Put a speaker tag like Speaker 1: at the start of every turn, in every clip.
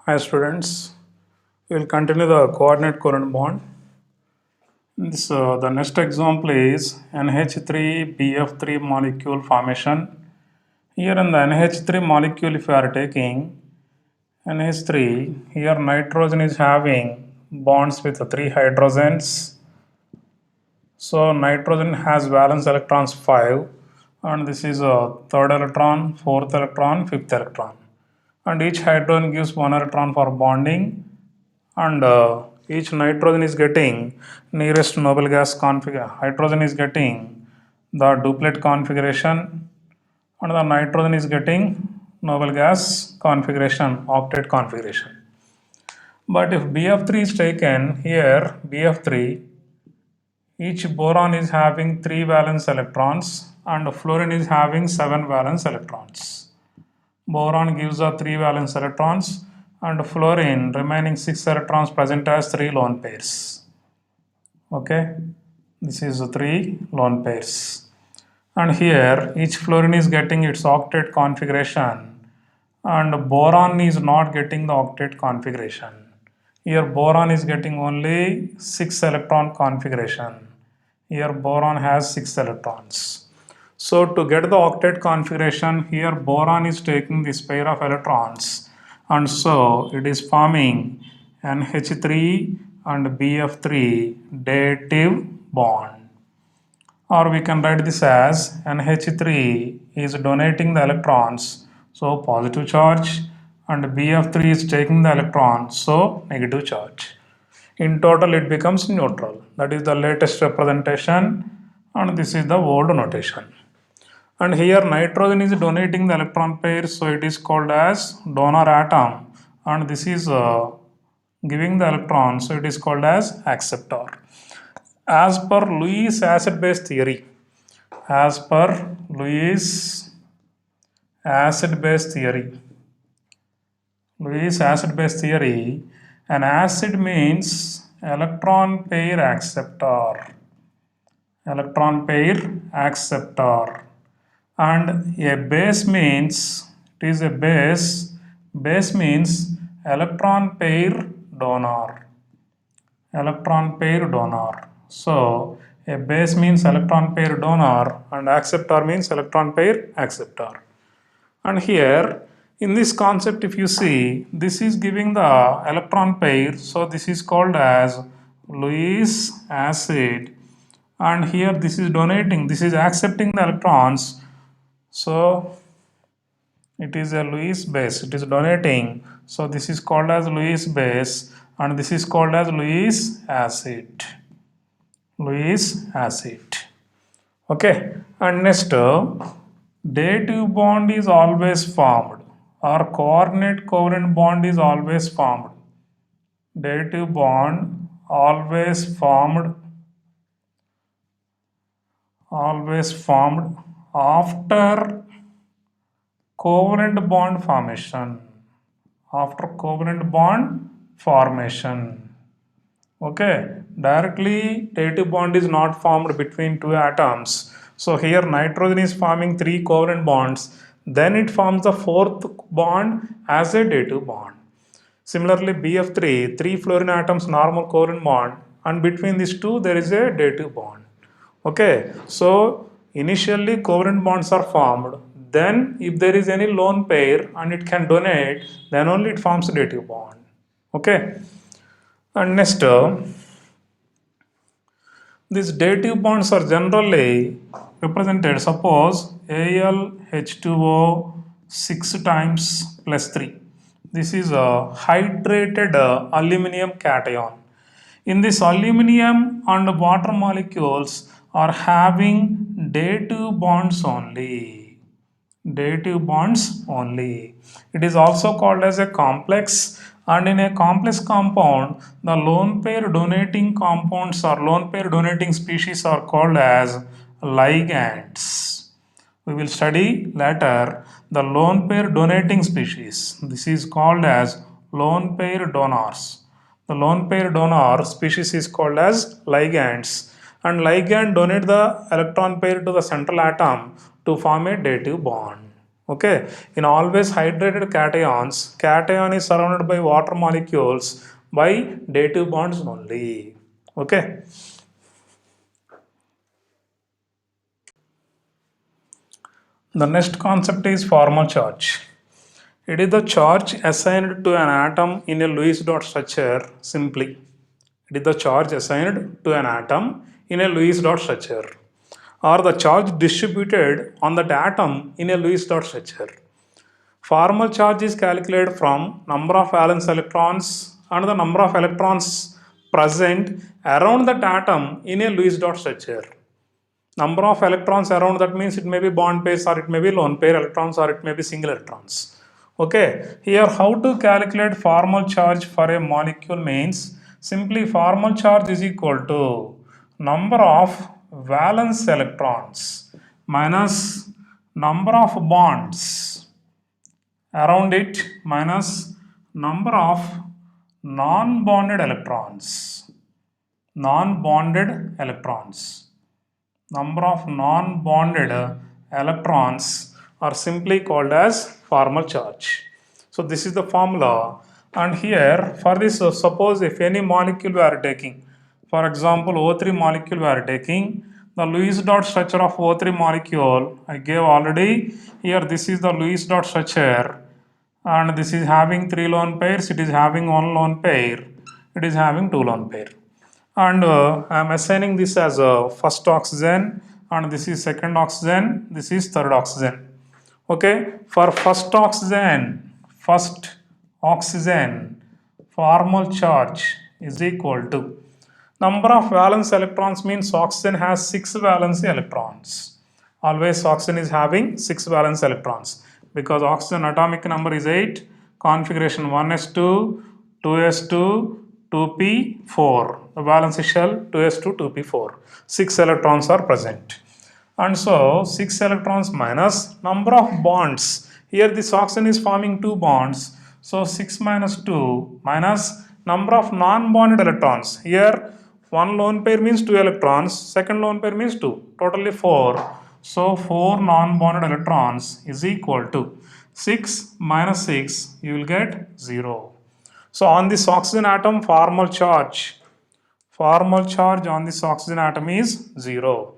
Speaker 1: Hi students, we will continue the coordinate covalent bond. The next example is NH3BF3 molecule formation. Here in the NH3 molecule, if you are taking NH3, here nitrogen is having bonds with three hydrogens. So nitrogen has valence electrons 5, and this is a third electron, fourth electron, fifth electron. And each hydrogen gives one electron for bonding, and each nitrogen is getting nearest noble gas configuration. Hydrogen is getting the duplet configuration, and the nitrogen is getting noble gas configuration, octet configuration. But if BF3 is taken, here BF3, each boron is having 3 valence electrons and fluorine is having 7 valence electrons. Boron gives the 3 valence electrons and fluorine remaining 6 electrons present as 3 lone pairs. Okay, this is the 3 lone pairs. And here each fluorine is getting its octet configuration and boron is not getting the octet configuration. Here boron is getting only 6 electron configuration. Here boron has 6 electrons. So to get the octet configuration, here boron is taking this pair of electrons, and so it is forming NH3 and BF3 dative bond. Or we can write this as NH3 is donating the electrons, so positive charge, and BF3 is taking the electrons, so negative charge. In total, it becomes neutral. That is the latest representation, and this is the old notation. And here nitrogen is donating the electron pair, so it is called as donor atom, and this is giving the electron, so it is called as acceptor. As per Lewis acid base theory, as per Lewis acid base theory, Lewis acid base theory, an acid means electron pair acceptor, electron pair acceptor, and a base means it is a base means electron pair donor, electron pair donor. So a base means electron pair donor and acceptor means electron pair acceptor. And here in this concept, if you see, this is giving the electron pair, so this is called as Lewis acid, and here this is donating, this is accepting the electrons, so it is a Lewis base, it is donating, so this is called as Lewis base, and this is called as Lewis acid, Lewis acid. Okay, and next, dative bond is always formed, or coordinate covalent bond is always formed. Dative bond always formed after covalent bond formation. After covalent bond formation. Okay, directly dative bond is not formed between two atoms. So here nitrogen is forming three covalent bonds, then it forms the fourth bond as a dative bond. Similarly, BF3, three fluorine atoms normal covalent bond, and between these two there is a dative bond. Okay, so initially covalent bonds are formed, then if there is any lone pair and it can donate, then only it forms a dative bond. Okay, and next, these dative bonds are generally represented. Suppose AlH2O 6 times plus 3. This is a hydrated aluminum cation. In this aluminum and water molecules are having dative bonds only. Dative bonds only. It is also called as a complex, and in a complex compound, the lone pair donating compounds or lone pair donating species are called as ligands. We will study later the lone pair donating species. This is called as lone pair donors. The lone pair donor species is called as ligands, and ligand donate the electron pair to the central atom to form a dative bond. Okay, in always hydrated cations, cation is surrounded by water molecules by dative bonds only. Okay, the next concept is formal charge. It is the charge assigned to an atom in a Lewis dot structure simply. It is the charge assigned to an atom in a Lewis dot structure, or the charge distributed on that atom in a Lewis dot structure. Formal charge is calculated from number of valence electrons and the number of electrons present around that atom in a Lewis dot structure. Number of electrons around, that means it may be bond pairs or it may be lone pair electrons or it may be single electrons. Okay, here how to calculate formal charge for a molecule means simply formal charge is equal to number of valence electrons minus number of bonds around it minus number of non-bonded electrons. Non-bonded electrons. Number of non-bonded electrons are simply called as formal charge. So this is the formula, and here for this suppose if any molecule we are taking, for example O3 molecule we are taking, the Lewis dot structure of O3 molecule I gave already. Here this is the Lewis dot structure, and this is having 3 lone pairs, it is having 1 lone pair, it is having 2 lone pair, and I am assigning this as a first oxygen, and this is second oxygen, this is third oxygen. Okay, for first oxygen formal charge is equal to number of valence electrons, means oxygen has 6 valence electrons. Always oxygen is having 6 valence electrons because oxygen atomic number is 8, configuration 1s2, 2s2, 2p4. The valence shell 2s2, 2p4. 6 electrons are present. And so 6 electrons minus number of bonds. Here this oxygen is forming 2 bonds. So 6 minus 2 minus number of non-bonded electrons. Here one lone pair means 2 electrons, second lone pair means 2, totally 4. So 4 non-bonded electrons is equal to 6 minus 6, you will get 0. So on this oxygen atom formal charge on this oxygen atom is 0.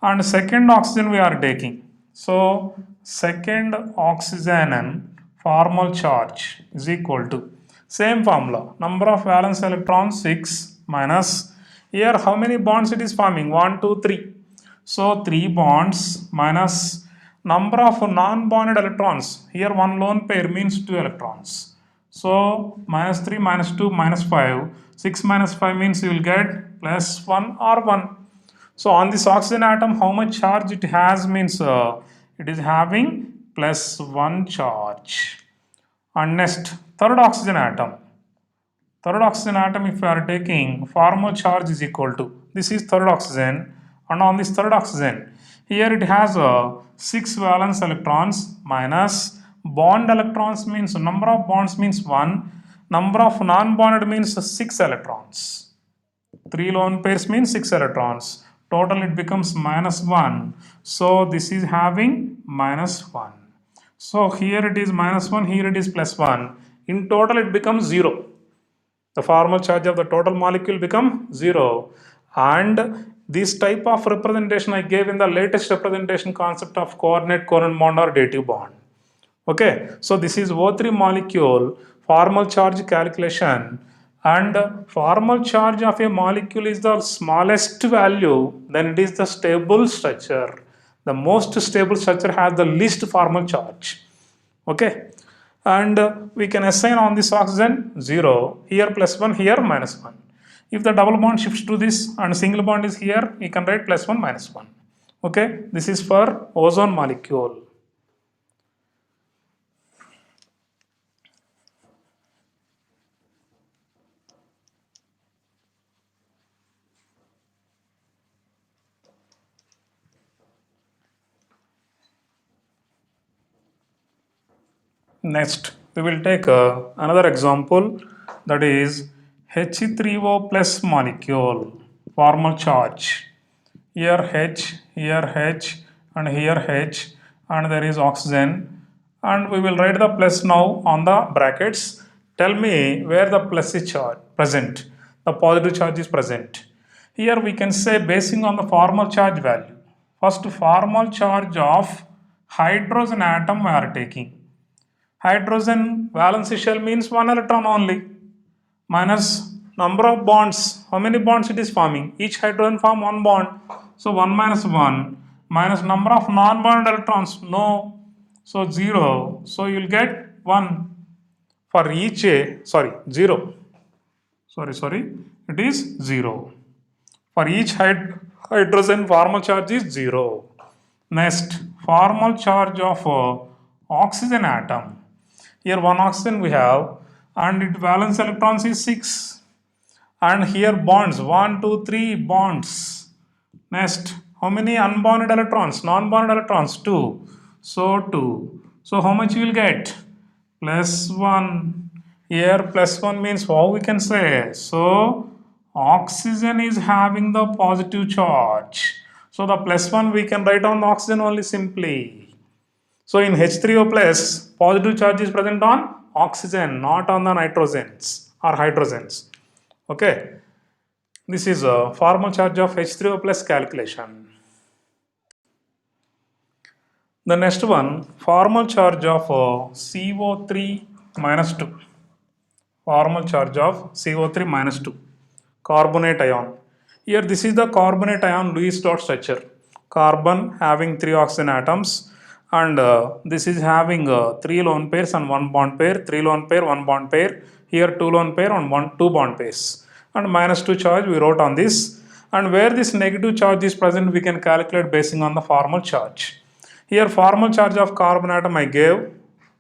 Speaker 1: And second oxygen we are taking. So second oxygen formal charge is equal to same formula, number of valence electrons 6 minus, here how many bonds it is forming, 1 2 3. So 3 bonds minus number of non-bonded electrons, here one lone pair means 2 electrons. So minus 3 minus 2 minus 5, 6 minus 5 means you will get plus 1 or 1. So on this oxygen atom how much charge it has means it is having plus 1 charge. And next third oxygen atom. Third oxygen atom if we are taking formal charge is equal to, this is third oxygen, and on this third oxygen here it has 6 valence electrons minus bond electrons means number of bonds means 1, number of non-bonded means 6 electrons. 3 lone pairs means 6 electrons. Total it becomes minus 1. So this is having minus 1. So here it is minus 1, here it is plus 1. In total it becomes 0. The formal charge of the total molecule become 0. And this type of representation I gave in the latest representation concept of coordinate covalent bond or dative bond. Okay, so this is O3 molecule formal charge calculation, and formal charge of a molecule is the smallest value, then it is the stable structure. The most stable structure has the least formal charge. Okay, and we can assign on this oxygen 0, here plus 1, here minus 1. If the double bond shifts to this and single bond is here, we can write plus 1 minus 1. Okay, this is for ozone molecule. Next, we will take another example, that is H3O plus molecule, formal charge. Here H, and here H, and there is oxygen. and we will write the plus now on the brackets. Tell me where the plus is present, the positive charge is present. Here we can say basing on the formal charge value. First, formal charge of hydrogen atom we are taking. Hydrogen valence shell means one electron only, minus number of bonds. How many bonds it is forming? Each hydrogen form one bond. So 1 minus 1 minus number of non-bond electrons. No. So 0. So you will get 1 for each 0. Sorry. It is 0. For each hydrogen formal charge is 0. Next, formal charge of oxygen atom. Here one oxygen we have and its valence electrons is 6. And here bonds 1, 2, 3 bonds. Next, how many unbonded electrons? Non-bonded electrons 2. So 2. So how much you will get? Plus 1. Here plus 1 means how we can say? So oxygen is having the positive charge. So the plus 1 we can write on the oxygen only simply. So in H3O plus, positive charge is present on oxygen, not on the nitrogens or hydrogens. Okay. This is a formal charge of H3O plus calculation. The next one, formal charge of CO3 minus 2. Formal charge of CO3 minus 2. Carbonate ion. Here this is the carbonate ion Lewis dot structure. Carbon having 3 oxygen atoms and this is having 3 lone pairs and 1 bond pair, 3 lone pair, 1 bond pair. Here 2 lone pair and 2 bond pairs. And minus 2 charge we wrote on this. And where this negative charge is present we can calculate basing on the formal charge. Here formal charge of carbon atom I gave.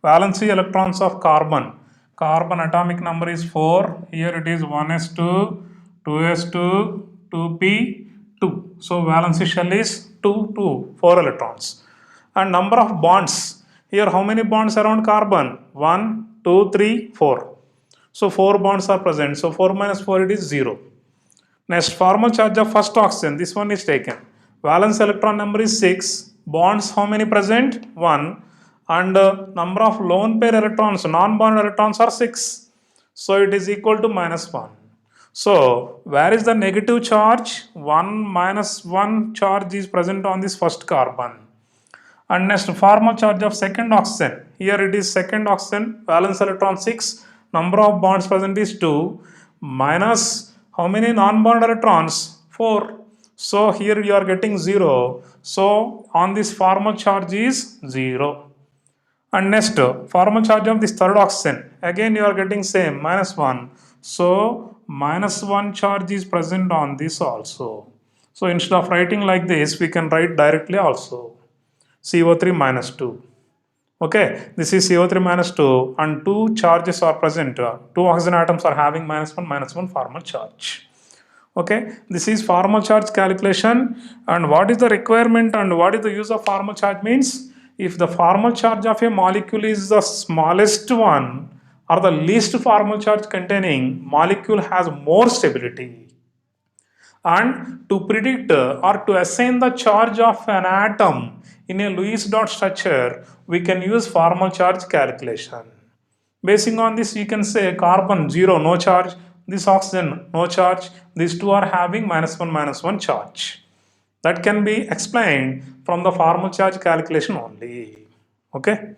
Speaker 1: Valency electrons of carbon. Carbon atomic number is 4. Here it is 1s2, 2s2, 2p2. So valency shell is 2, 2, 4 electrons. And number of bonds. Here how many bonds around carbon? 1, 2, 3, 4. So 4 bonds are present. So 4 minus 4 it is 0. Next, formal charge of first oxygen. This one is taken. Valence electron number is 6. Bonds how many present? 1. And number of lone pair electrons, non-bond electrons are 6. So it is equal to minus 1. So where is the negative charge? 1 minus 1 charge is present on this first carbon. And next, formal charge of second oxygen. Here it is second oxygen, valence electron 6, number of bonds present is 2, minus how many non-bond electrons? 4. So here you are getting 0. So on this formal charge is 0. And next, formal charge of this third oxygen. Again you are getting same, minus 1. So minus 1 charge is present on this also. So instead of writing like this, we can write directly also. CO3 minus 2. Okay, this is CO3 minus 2 and 2 charges are present. 2 oxygen atoms are having minus 1 formal charge. Okay, this is formal charge calculation. And what is the requirement and what is the use of formal charge means? If the formal charge of a molecule is the smallest one or the least formal charge containing molecule has more stability. And to predict or to assign the charge of an atom in a Lewis dot structure, we can use formal charge calculation. Basing on this, we can say carbon 0, no charge, this oxygen, no charge, these two are having minus 1 charge. That can be explained from the formal charge calculation only. Okay.